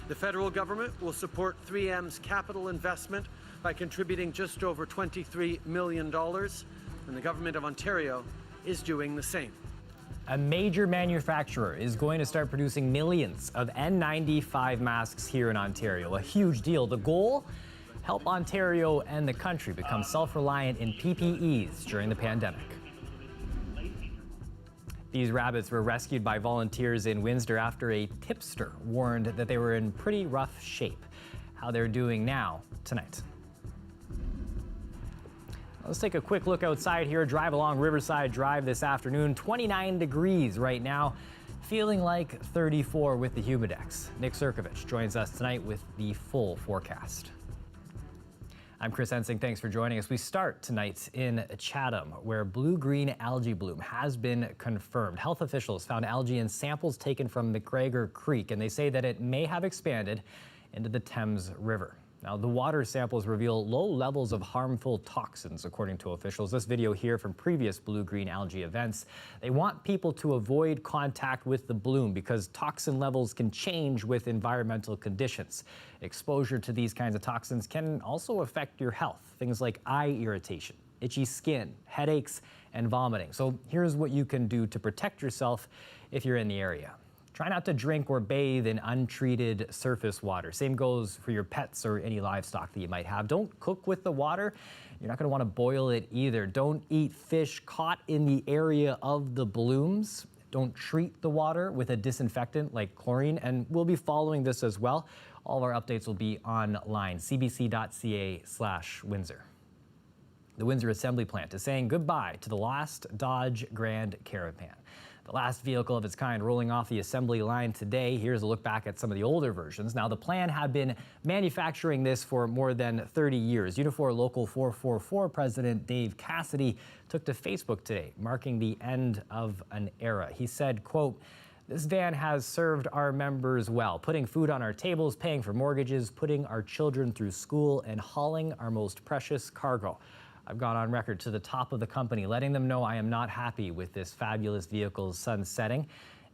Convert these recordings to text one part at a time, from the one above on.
The federal government will support 3M's capital investment by contributing just over $23 million, and the government of Ontario is doing the same. A major manufacturer is going to start producing millions of N95 masks here in Ontario. A huge deal. The goal? Help Ontario and the country become self-reliant in PPEs during the pandemic. These rabbits were rescued by volunteers in Windsor after a tipster warned that they were in pretty rough shape. How they're doing now, tonight. Let's take a quick look outside here. Drive along Riverside Drive this afternoon. 29 degrees right now, feeling like 34 with the Humidex. Nick Sirkovich joins us tonight with the full forecast. I'm Chris Ensing. Thanks for joining us. We start tonight in Chatham, where blue-green algae bloom has been confirmed. Health officials found algae in samples taken from McGregor Creek, and they say that it may have expanded into the Thames River. Now, the water samples reveal low levels of harmful toxins, according to officials. This video here from previous blue-green algae events. They want people to avoid contact with the bloom because toxin levels can change with environmental conditions. Exposure to these kinds of toxins can also affect your health. Things like eye irritation, itchy skin, headaches, and vomiting. So here's what you can do to protect yourself if you're in the area. Try not to drink or bathe in untreated surface water. Same goes for your pets or any livestock that you might have. Don't cook with the water. You're not going to want to boil it either. Don't eat fish caught in the area of the blooms. Don't treat the water with a disinfectant like chlorine. And we'll be following this as well. All of our updates will be online, cbc.ca/Windsor. The Windsor Assembly Plant is saying goodbye to the last Dodge Grand Caravan. The last vehicle of its kind rolling off the assembly line today. Here's a look back at some of the older versions. Now, the plan had been manufacturing this for more than 30 years. Unifor Local 444 President Dave Cassidy took to Facebook today, marking the end of an era. He said, quote, "This van has served our members well, putting food on our tables, paying for mortgages, putting our children through school, and hauling our most precious cargo. I've gone on record to the top of the company, letting them know I am not happy with this fabulous vehicle's sunsetting.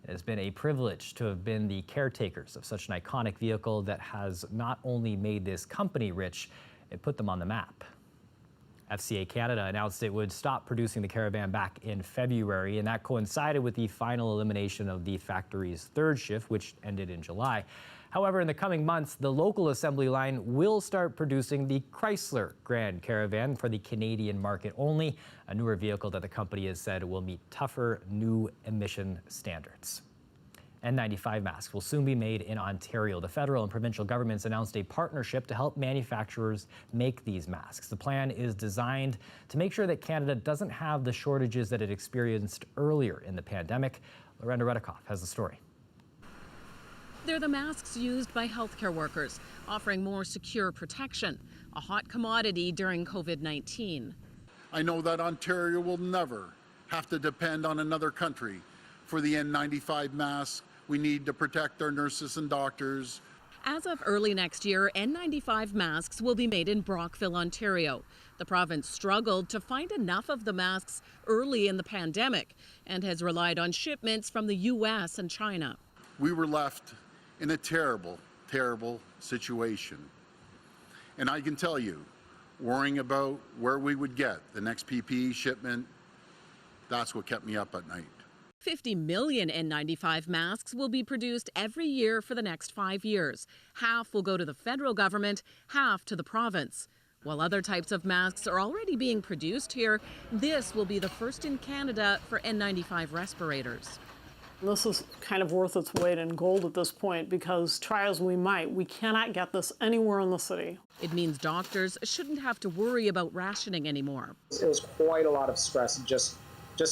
It has been a privilege to have been the caretakers of such an iconic vehicle that has not only made this company rich, it put them on the map." FCA Canada announced it would stop producing the Caravan back in February, and that coincided with the final elimination of the factory's third shift, which ended in July. However, in the coming months, the local assembly line will start producing the Chrysler Grand Caravan for the Canadian market only, a newer vehicle that the company has said will meet tougher new emission standards. N95 masks will soon be made in Ontario. The federal and provincial governments announced a partnership to help manufacturers make these masks. The plan is designed to make sure that Canada doesn't have the shortages that it experienced earlier in the pandemic. Lorenda Redikoff has the story. They're the masks used by healthcare workers, offering more secure protection, a hot commodity during COVID-19. I know that Ontario will never have to depend on another country for the N95 mask we need to protect our nurses and doctors. As of early next year, N95 masks will be made in Brockville, Ontario. The province struggled to find enough of the masks early in the pandemic and has relied on shipments from the U.S. and China. We were left in a terrible, terrible situation. And I can tell you, worrying about where we would get the next PPE shipment, that's what kept me up at night. 50 million N95 masks will be produced every year for the next 5 years. Half will go to the federal government, half to the province. While other types of masks are already being produced here, this will be the first in Canada for N95 respirators. This is kind of worth its weight in gold at this point because try as we might, we cannot get this anywhere in the city. It means doctors shouldn't have to worry about rationing anymore. It was quite a lot of stress just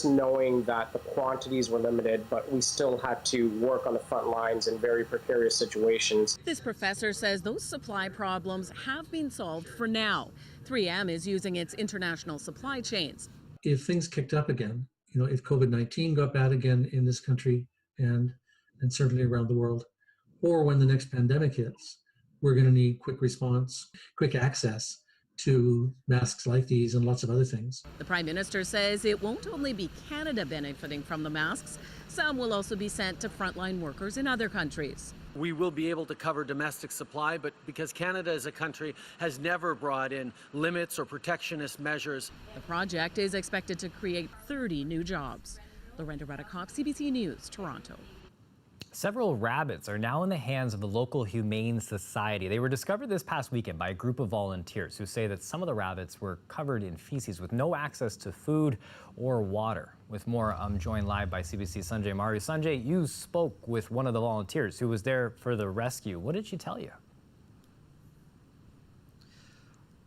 knowing that the quantities were limited, but we still had to work on the front lines in very precarious situations. This professor says those supply problems have been solved for now. 3M is using its international supply chains. If things kicked up again, if COVID-19 got bad again in this country and certainly around the world, or when the next pandemic hits, we're going to need quick response, quick access to masks like these and lots of other things. The Prime Minister says it won't only be Canada benefiting from the masks. Some will also be sent to frontline workers in other countries. we will be able to cover domestic supply, but because Canada as a country has never brought in limits or protectionist measures. The project is expected to create 30 new jobs. Lorenda Reddicock, CBC News, Toronto. Several rabbits are now in the hands of the local Humane Society. They were discovered this past weekend by a group of volunteers who say that some of the rabbits were covered in feces with no access to food or water. With more, I'm joined live by CBC's Sanjay Maru. Sanjay, you spoke with one of the volunteers who was there for the rescue. What did she tell you?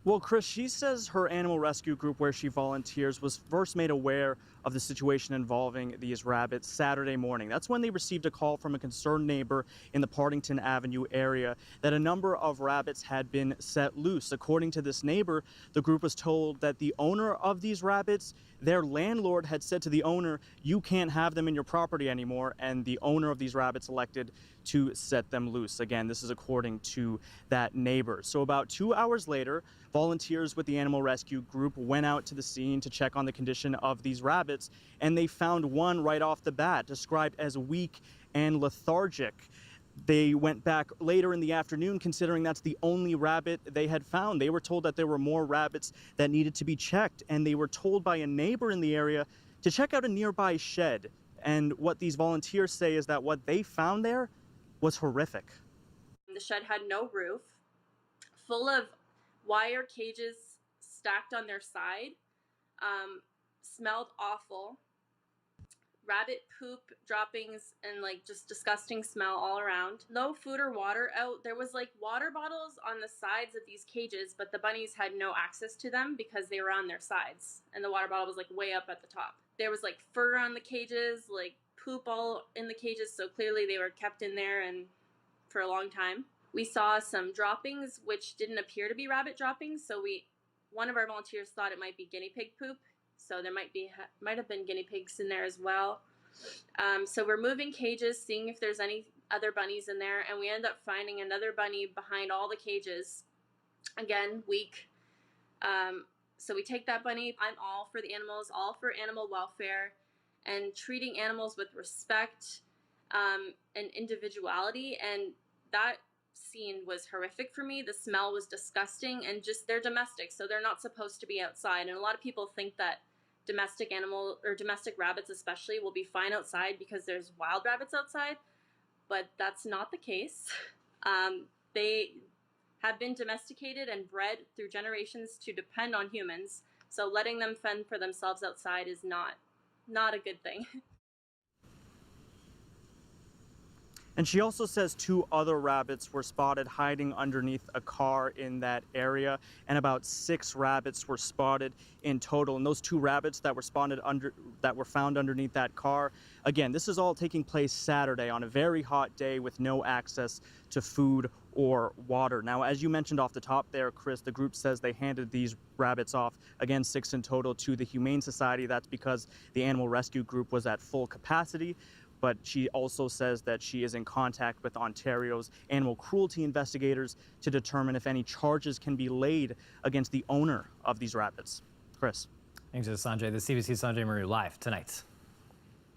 Well, Chris, she says her animal rescue group where she volunteers was first made aware of the situation involving these rabbits Saturday morning. That's when they received a call from a concerned neighbor in the Partington Avenue area that a number of rabbits had been set loose. According to this neighbor, the group was told that the owner of these rabbits, their landlord had said to the owner, you can't have them in your property anymore, and the owner of these rabbits elected to set them loose. Again, this is according to that neighbor. So about 2 hours later, volunteers with the animal rescue group went out to the scene to check on the condition of these rabbits, and they found one right off the bat, described as weak and lethargic. They went back later in the afternoon, considering that's the only rabbit they had found. They were told that there were more rabbits that needed to be checked, and they were told by a neighbor in the area to check out a nearby shed. And what these volunteers say is that what they found there was horrific. The shed had no roof, full of wire cages stacked on their side, smelled awful. Rabbit poop droppings and like just disgusting smell all around. No food or water out. There was like water bottles on the sides of these cages, but the bunnies had no access to them because they were on their sides, and the water bottle was like way up at the top. There was like fur on the cages, like poop all in the cages, so clearly they were kept in there and for a long time. We saw some droppings which didn't appear to be rabbit droppings, so one of our volunteers thought it might be guinea pig poop. So there might have been guinea pigs in there as well. So we're moving cages, seeing if there's any other bunnies in there, and we end up finding another bunny behind all the cages. Again, weak. So we take that bunny. I'm all for the animals, all for animal welfare, and treating animals with respect and individuality. And that scene was horrific for me. The smell was disgusting, and just they're domestic, so they're not supposed to be outside. And a lot of people think that domestic animal or domestic rabbits especially will be fine outside because there's wild rabbits outside, but that's not the case. They have been domesticated and bred through generations to depend on humans, so letting them fend for themselves outside is not a good thing. And she also says 2 other rabbits were spotted hiding underneath a car in that area, and about 6 rabbits were spotted in total. And those 2 rabbits that were found underneath that car, again, this is all taking place Saturday on a very hot day with no access to food or water. Now, as you mentioned off the top there, Chris, the group says they handed these rabbits off, again 6 in total, to the Humane Society. That's because the animal rescue group was at full capacity. But she also says that she is in contact with Ontario's animal cruelty investigators to determine if any charges can be laid against the owner of these rabbits. Chris. Thanks to Sanjay. The CBC Sanjay Maru live tonight.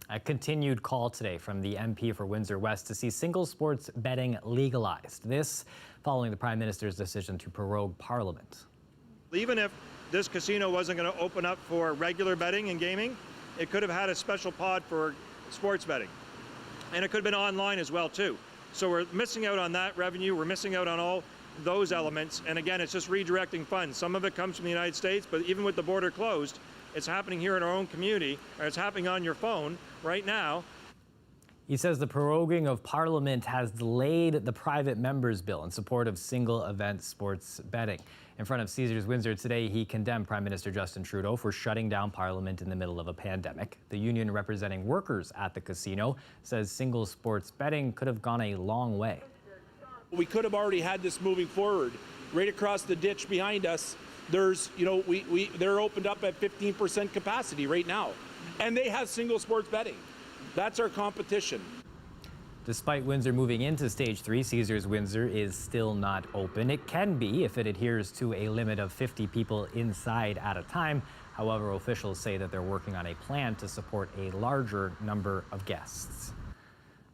A continued call today from the MP for Windsor West to see single sports betting legalized. This following the Prime Minister's decision to prorogue Parliament. Even if this casino wasn't going to open up for regular betting and gaming, it could have had a special pod for sports betting, and it could have been online as well too. So we're missing out on that revenue. We're missing out on all those elements, and again, it's just redirecting funds. Some of it comes from the United States, but even with the border closed, it's happening here in our own community, or it's happening on your phone right now. He says the proroguing of Parliament has delayed the private members' bill in support of single event sports betting. In front of Caesars Windsor today, he condemned Prime Minister Justin Trudeau for shutting down Parliament in the middle of a pandemic. The union representing workers at the casino says single sports betting could have gone a long way. We could have already had this moving forward. Right across the ditch behind us, there's, they're opened up at 15% capacity right now. And they have single sports betting. That's our competition. Despite Windsor moving into Stage 3, Caesars Windsor is still not open. It can be if it adheres to a limit of 50 people inside at a time. However, officials say that they're working on a plan to support a larger number of guests.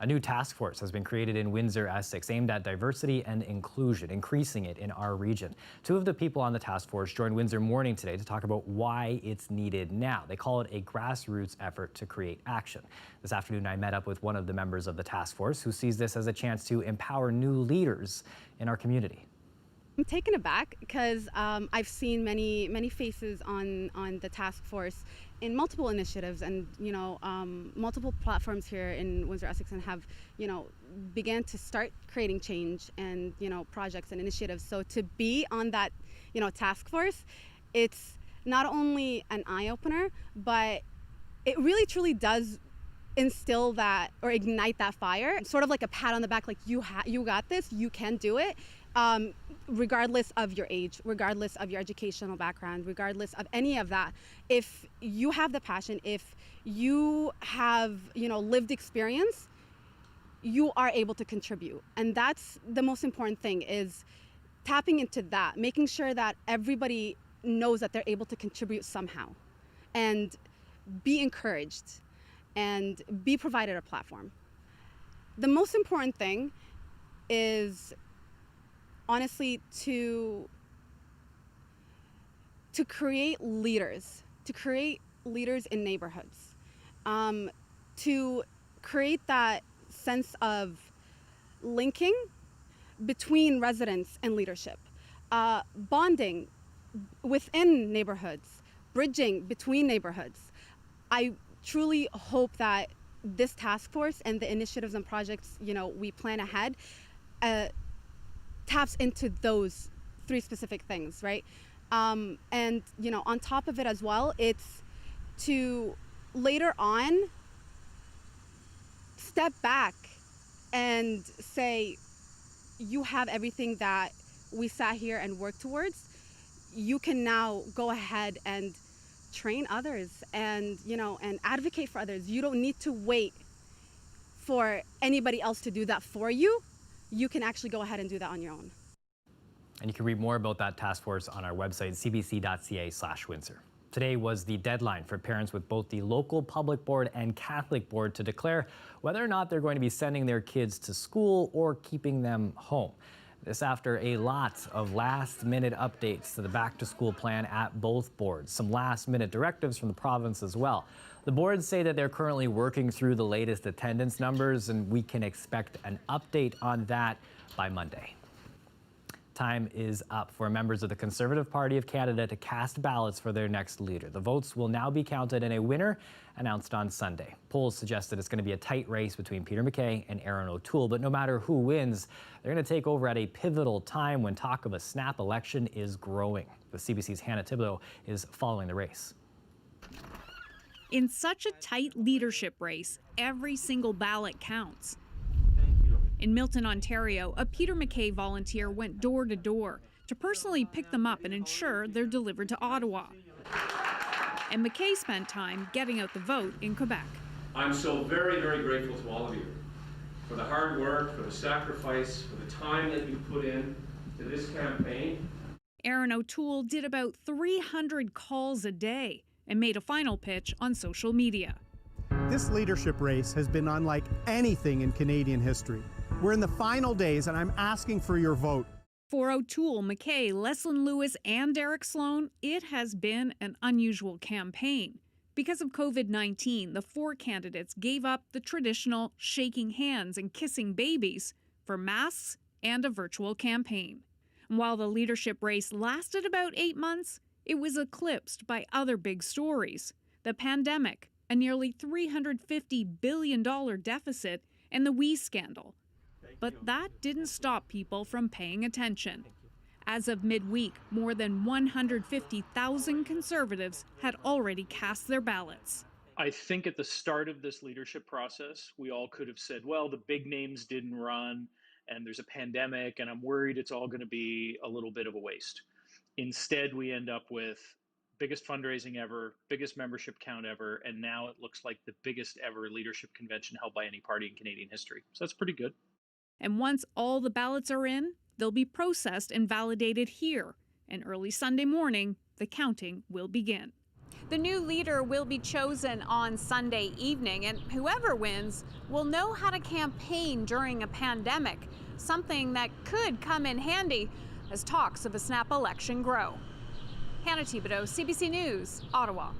A new task force has been created in Windsor, Essex, aimed at diversity and inclusion, increasing it in our region. Two of the people on the task force joined Windsor Morning today to talk about why it's needed now. They call it a grassroots effort to create action. This afternoon, I met up with one of the members of the task force who sees this as a chance to empower new leaders in our community. I'm taken aback because I've seen many faces on the task force in multiple initiatives and multiple platforms here in Windsor Essex, and have began to start creating change and projects and initiatives. So to be on that task force, it's not only an eye-opener, but it really truly does instill that or ignite that fire, sort of like a pat on the back, like you got this, you can do it. Regardless of your age, regardless of your educational background, regardless of any of that, if you have the passion, if you have lived experience, you are able to contribute. And that's the most important thing, is tapping into that, making sure that everybody knows that they're able to contribute somehow, and be encouraged and be provided a platform. The most important thing is honestly to create leaders, in neighborhoods, to create that sense of linking between residents and leadership, bonding within neighborhoods, bridging between neighborhoods. I truly hope that this task force and the initiatives and projects we plan ahead taps into those three specific things, right? And on top of it as well, it's to later on step back and say, you have everything that we sat here and worked towards. You can now go ahead and train others and and advocate for others. You don't need to wait for anybody else to do that for you. You can actually go ahead and do that on your own. And you can read more about that task force on our website, cbc.ca/Windsor. Today was the deadline for parents with both the local public board and Catholic board to declare whether or not they're going to be sending their kids to school or keeping them home. This after a lot of last-minute updates to the back-to-school plan at both boards. Some last-minute directives from the province as well. The boards say that they're currently working through the latest attendance numbers, and we can expect an update on that by Monday. Time is up for members of the Conservative Party of Canada to cast ballots for their next leader. The votes will now be counted and a winner announced on Sunday. Polls suggest that it's going to be a tight race between Peter MacKay and Erin O'Toole, but no matter who wins, they're going to take over at a pivotal time when talk of a snap election is growing. The CBC's Hannah Thibodeau is following the race. In such a tight leadership race, every single ballot counts. In Milton, Ontario, a Peter MacKay volunteer went door to door to personally pick them up and ensure they're delivered to Ottawa. And MacKay spent time getting out the vote in Quebec. I'm so very, very grateful to all of you for the hard work, for the sacrifice, for the time that you put in to this campaign. Erin O'Toole did about 300 calls a day and made a final pitch on social media. This leadership race has been unlike anything in Canadian history. We're in the final days, and I'm asking for your vote. For O'Toole, MacKay, Leslyn Lewis, and Derek Sloan, it has been an unusual campaign. Because of COVID-19, the four candidates gave up the traditional shaking hands and kissing babies for masks and a virtual campaign. And while the leadership race lasted about 8 months, it was eclipsed by other big stories: the pandemic, a nearly $350 billion deficit, and the WE scandal. But that didn't stop people from paying attention. As of midweek, more than 150,000 Conservatives had already cast their ballots. I think at the start of this leadership process, we all could have said, well, the big names didn't run, and there's a pandemic, and I'm worried it's all going to be a little bit of a waste. Instead, we end up with biggest fundraising ever, biggest membership count ever, and now it looks like the biggest ever leadership convention held by any party in Canadian history. So that's pretty good. And once all the ballots are in, they'll be processed and validated here. And early Sunday morning, the counting will begin. The new leader will be chosen on Sunday evening, and whoever wins will know how to campaign during a pandemic, something that could come in handy as talks of a snap election grow. Hannah Thibodeau, CBC News, Ottawa.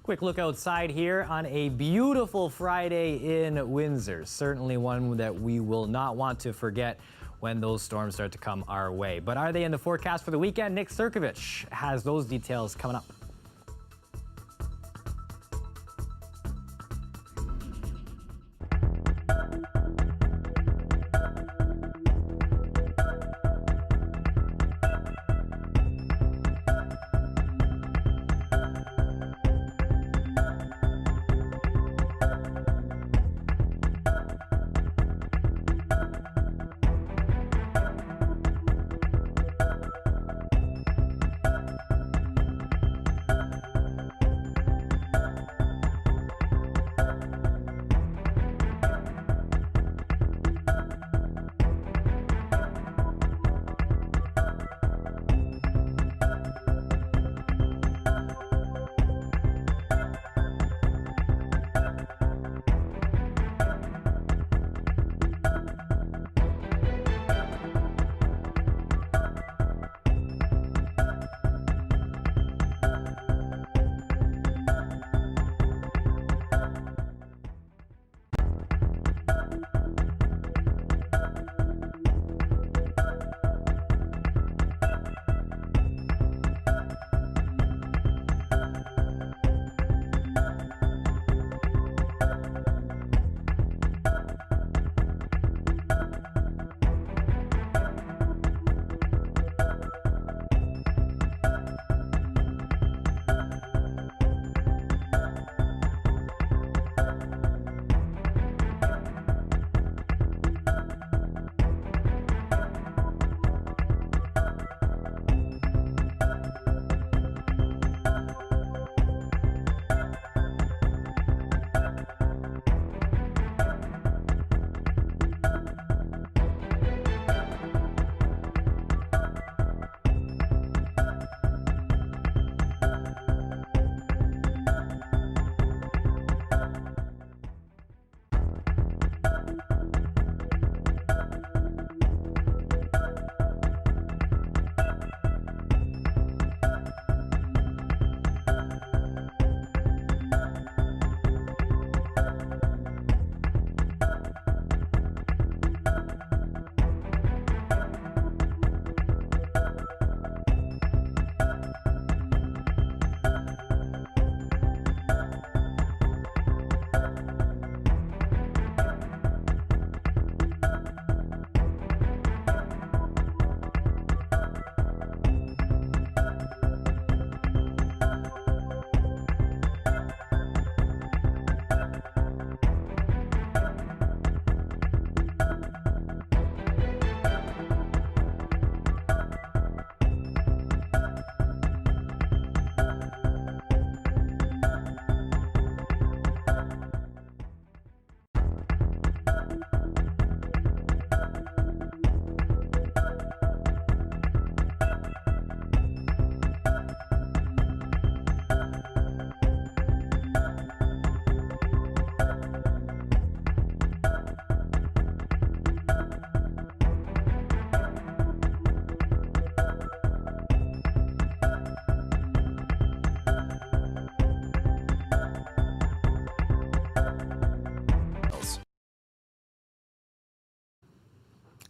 Quick look outside here on a beautiful Friday in Windsor. Certainly one that we will not want to forget when those storms start to come our way. But are they in the forecast for the weekend? Nick Sirkovich has those details coming up.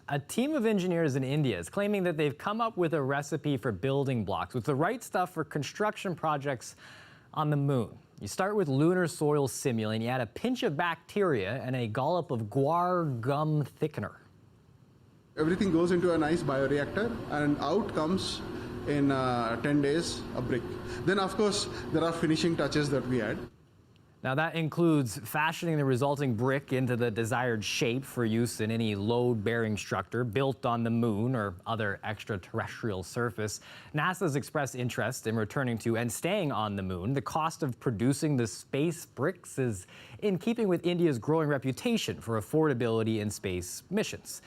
A team of engineers in India is claiming that they've come up with a recipe for building blocks with the right stuff for construction projects on the moon. You start with lunar soil simulant, you add a pinch of bacteria and a dollop of guar gum thickener. Everything goes into a nice bioreactor and out comes in 10 days a brick. Then of course there are finishing touches that we add. Now that includes fashioning the resulting brick into the desired shape for use in any load-bearing structure built on the moon or other extraterrestrial surface. NASA's expressed interest in returning to and staying on the moon. The cost of producing the space bricks is in keeping with India's growing reputation for affordability in space missions.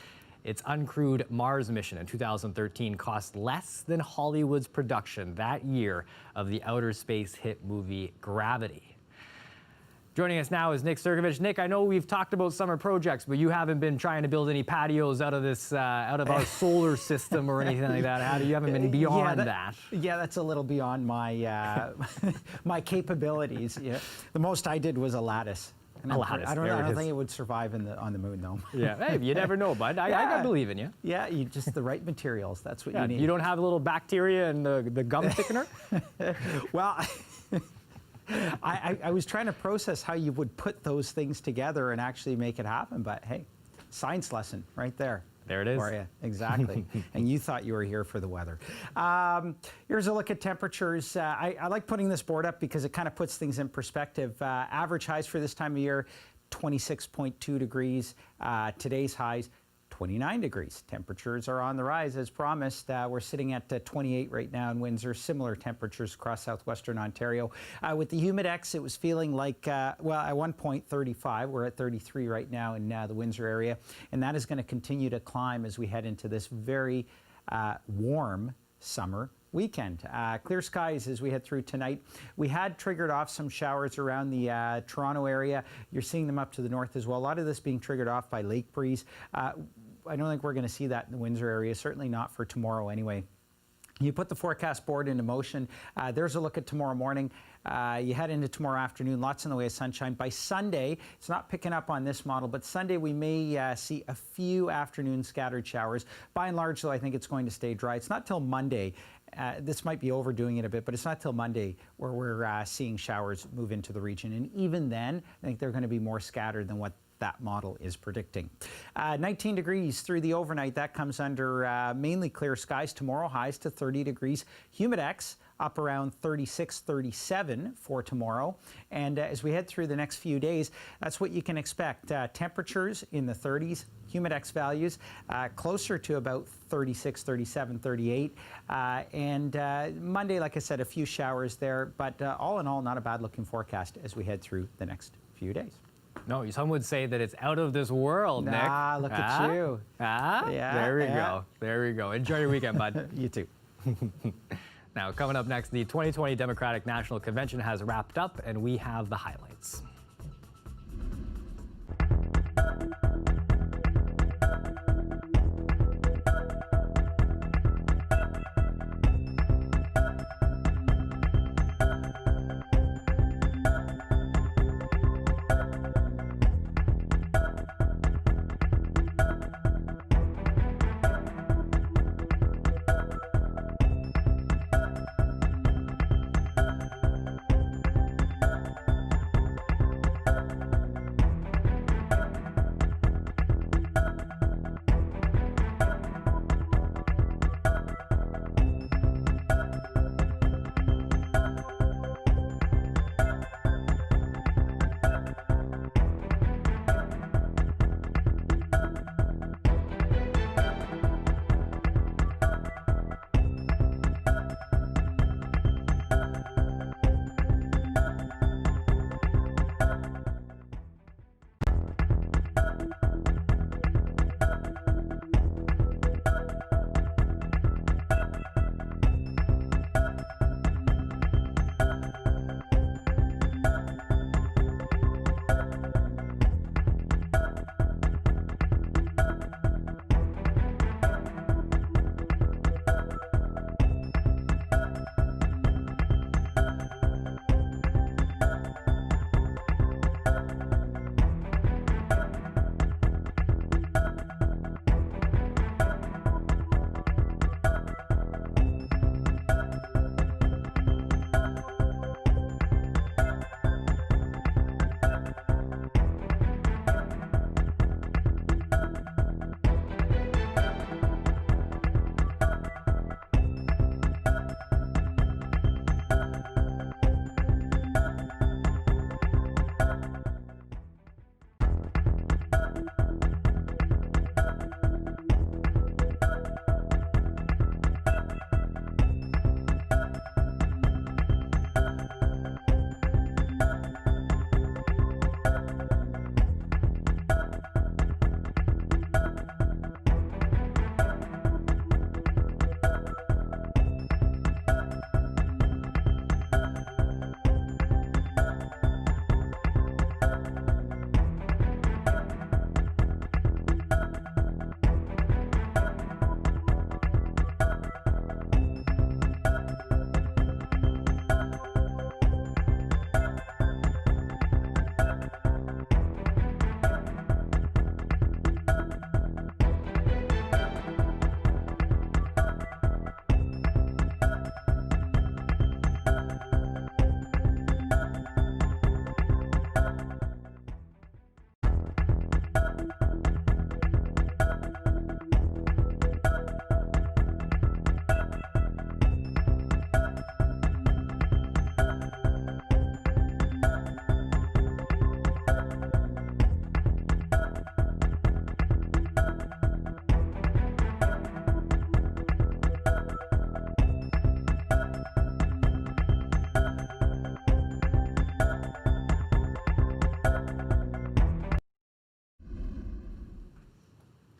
Its uncrewed Mars mission in 2013 cost less than Hollywood's production that year of the outer space hit movie Gravity. Joining us now is Nick Sturgovich. Nick, I know we've talked about summer projects, but you haven't been trying to build any patios out of this, out of our solar system or anything like that. You haven't been beyond that. Yeah, that's a little beyond my my capabilities. Yeah. The most I did was a lattice. A lattice. I don't think it would survive on the moon, though. Yeah, hey, you never know, bud. I believe in you. Yeah, you just the right materials. That's what you need. You don't have a little bacteria in the gum thickener? Well. I was trying to process how you would put those things together and actually make it happen, but hey, science lesson right there. There it is. For you. Exactly. And you thought you were here for the weather. Here's a look at temperatures. I like putting this board up because it kind of puts things in perspective. Average highs for this time of year, 26.2 degrees. Today's highs, 29 degrees. Temperatures are on the rise as promised. We're sitting at 28 right now in Windsor. Similar temperatures across southwestern Ontario. With the humidex, it was feeling like, well, at one point 35. We're at 33 right now in the Windsor area. And that is going to continue to climb as we head into this very warm summer weekend. Clear skies as we head through tonight. We had triggered off some showers around the Toronto area. You're seeing them up to the north as well. A lot of this being triggered off by lake breeze. I don't think we're going to see that in the Windsor area, certainly not for tomorrow anyway. You put the forecast board into motion. There's a look at tomorrow morning. You head into tomorrow afternoon, lots in the way of sunshine. By Sunday, it's not picking up on this model, but Sunday we may see a few afternoon scattered showers. By and large, though, I think it's going to stay dry. It's not till Monday. This might be overdoing it a bit, but it's not till Monday where we're seeing showers move into the region. And even then, I think they're going to be more scattered than what that model is predicting. 19 degrees through the overnight. That comes under mainly clear skies. Tomorrow highs to 30 degrees. Humidex up around 36, 37 for tomorrow. And as we head through the next few days, that's what you can expect. Temperatures in the 30s. Humidex values closer to about 36, 37, 38. And Monday, like I said, a few showers there. But all in all, not a bad looking forecast as we head through the next few days. No, some would say that it's out of this world, Nick. Look at you. Yeah, there we go. There we go. Enjoy your weekend, bud. You too. Now, coming up next, the 2020 Democratic National Convention has wrapped up, and we have the highlights.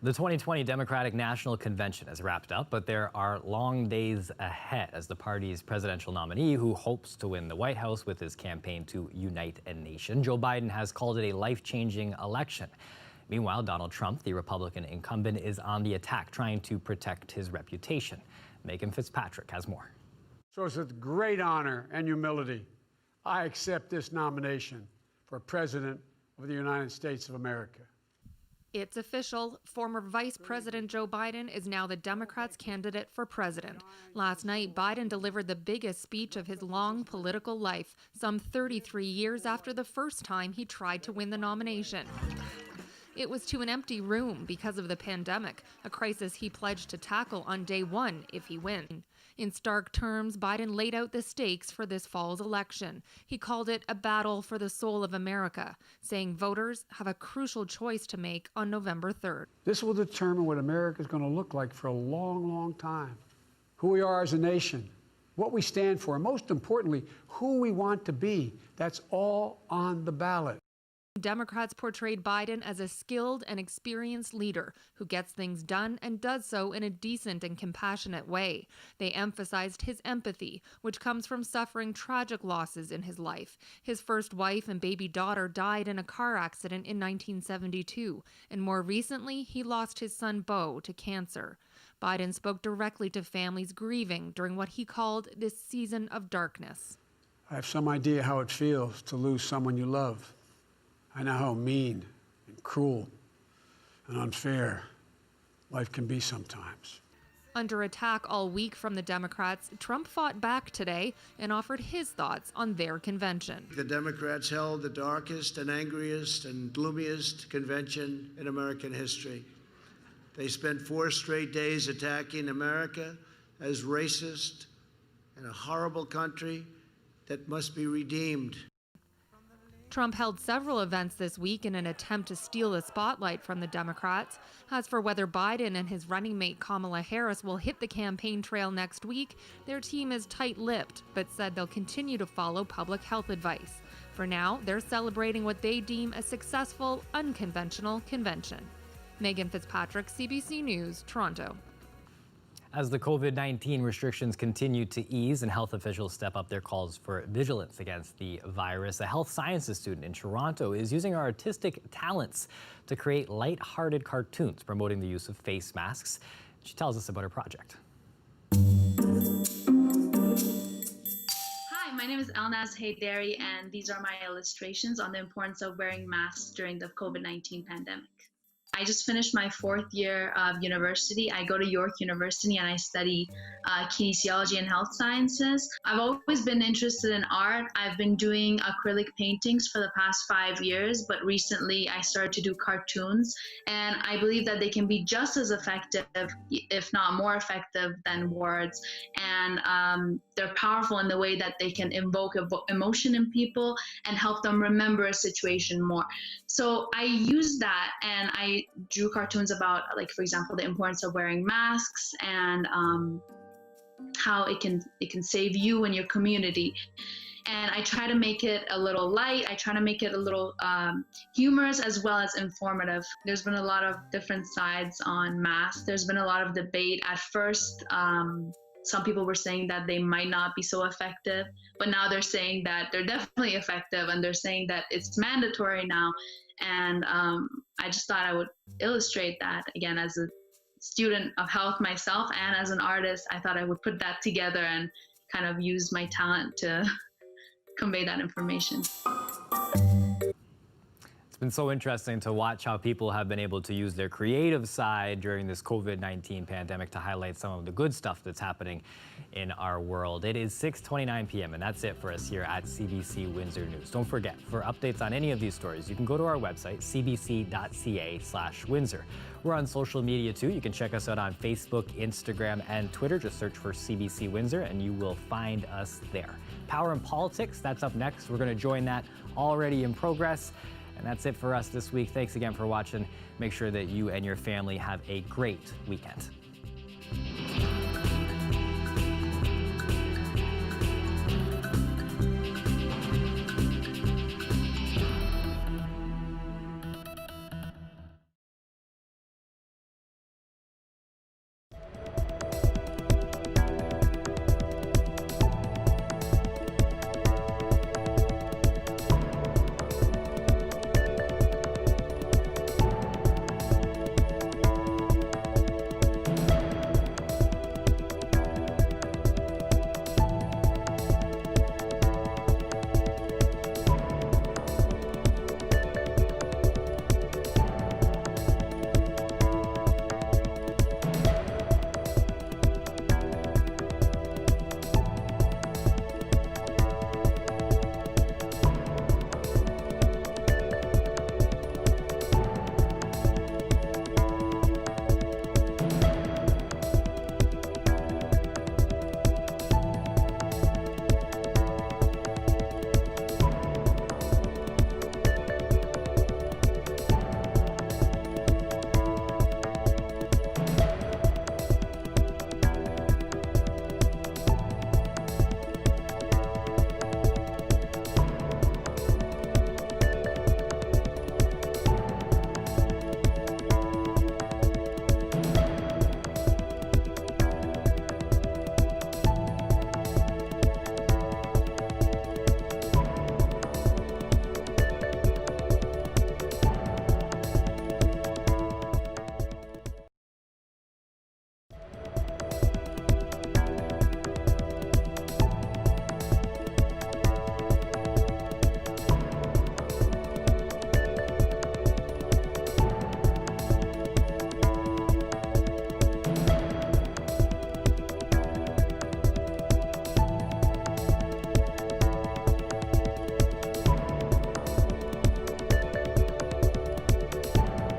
The 2020 Democratic National Convention has wrapped up, but there are long days ahead as the party's presidential nominee, who hopes to win the White House with his campaign to unite a nation, Joe Biden, has called it a life-changing election. Meanwhile, Donald Trump, the Republican incumbent, is on the attack, trying to protect his reputation. Megan Fitzpatrick has more. So it's with great honor and humility, I accept this nomination for President of the United States of America. It's official. Former Vice President Joe Biden is now the Democrats' candidate for president. Last night, Biden delivered the biggest speech of his long political life, some 33 years after the first time he tried to win the nomination. It was to an empty room because of the pandemic, a crisis he pledged to tackle on day one if he wins. In stark terms, Biden laid out the stakes for this fall's election. He called it a battle for the soul of America, saying voters have a crucial choice to make on November 3rd. This will determine what America is going to look like for a long, long time. Who we are as a nation, what we stand for, and most importantly, who we want to be. That's all on the ballot. Democrats portrayed Biden as a skilled and experienced leader who gets things done and does so in a decent and compassionate way. They emphasized his empathy, which comes from suffering tragic losses in his life. His first wife and baby daughter died in a car accident in 1972, and more recently, he lost his son Beau to cancer. Biden spoke directly to families grieving during what he called this season of darkness. I have some idea how it feels to lose someone you love. I know how mean and cruel and unfair life can be sometimes. Under attack all week from the Democrats, Trump fought back today and offered his thoughts on their convention. The Democrats held the darkest and angriest and gloomiest convention in American history. They spent 4 straight days attacking America as racist and a horrible country that must be redeemed. Trump held several events this week in an attempt to steal the spotlight from the Democrats. As for whether Biden and his running mate Kamala Harris will hit the campaign trail next week, their team is tight-lipped, but said they'll continue to follow public health advice. For now, they're celebrating what they deem a successful, unconventional convention. Megan Fitzpatrick, CBC News, Toronto. As the COVID-19 restrictions continue to ease and health officials step up their calls for vigilance against the virus, a health sciences student in Toronto is using her artistic talents to create light-hearted cartoons promoting the use of face masks. She tells us about her project. Hi, my name is Elnaz Haydari, and these are my illustrations on the importance of wearing masks during the COVID-19 pandemic. I just finished my 4th year of university. I go to York University and I study kinesiology and health sciences. I've always been interested in art. I've been doing acrylic paintings for the past 5 years, but recently I started to do cartoons, and I believe that they can be just as effective, if not more effective, than words. And they're powerful in the way that they can invoke emotion in people and help them remember a situation more. So I used that and I drew cartoons about, like, for example, the importance of wearing masks and how it can save you and your community. And I try to make it a little light. I try to make it a little humorous as well as informative. There's been a lot of different sides on masks. There's been a lot of debate. At first, some people were saying that they might not be so effective, but now they're saying that they're definitely effective, and they're saying that it's mandatory now. And I just thought I would illustrate that. Again, as a student of health myself and as an artist, I thought I would put that together and kind of use my talent to convey that information. It's been so interesting to watch how people have been able to use their creative side during this COVID-19 pandemic to highlight some of the good stuff that's happening in our world. It is 6:29 p.m. and that's it for us here at CBC Windsor News. Don't forget, for updates on any of these stories, you can go to our website, cbc.ca/Windsor. We're on social media too. You can check us out on Facebook, Instagram, and Twitter. Just search for CBC Windsor and you will find us there. Power and Politics, that's up next. We're going to join that already in progress. And that's it for us this week. Thanks again for watching. Make sure that you and your family have a great weekend.